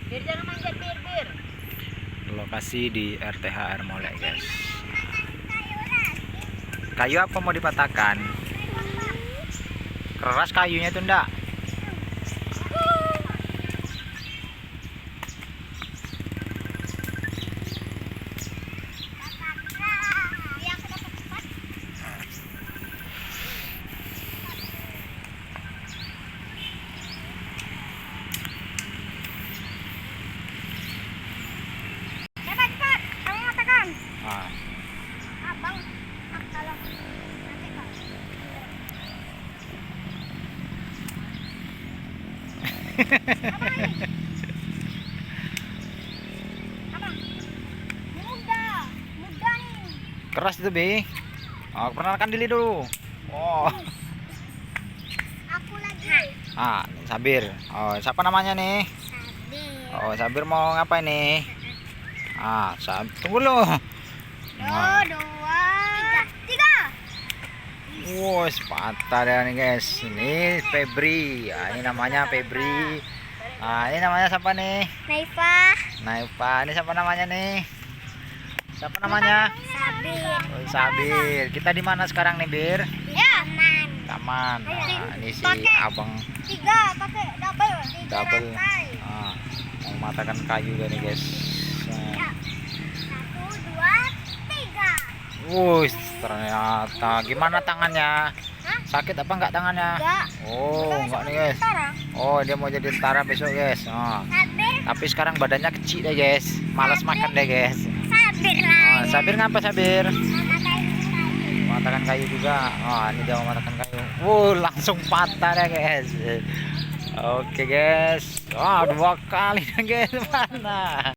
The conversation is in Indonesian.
Bir jangan manjat bir. Lokasi di RTHR Molek, guys. Kayu apa mau dipatahkan? Keras kayunya tuh ndak? Cepat, kamu matakan. Ah. Abang, kalau nanti kalau. Abang, mudah nih. Keras itu, Bi. Oh, perkenalkan diri dulu. Oh. Aku lagi. Sabir. Oh, siapa namanya nih? Sabir. Oh, Sabir mau ngapain nih? Tunggu lo. Dua, tiga. Wow, patah dah nih, guys. Ini Febri. Ini namanya Febri. Ini namanya siapa nih? Naifa. Ini siapa namanya nih? Siapa namanya? Sabir. Oh, Sabir. Kita di mana sekarang nih, Bir? Ya. Taman. Ini si Abang Tiga pakai double. double. Mau matakan kayu dah nih, guys. Satu, dua, tiga. Wush, ternyata gimana tangannya? Hah? Sakit apa enggak tangannya? Enggak. Oh, enggak nih, guys. Oh, dia mau jadi tentara besok, guys. Sabir. Tapi sekarang badannya kecil deh, guys. Malas makan deh, guys. Sabir lah. Sabir ngapa, Sabir? Matakan Matakan kayu juga. Ini dia mau matakan kayu. Langsung patah deh, guys. Oke, guys. 2 kali deh, guys. Mana?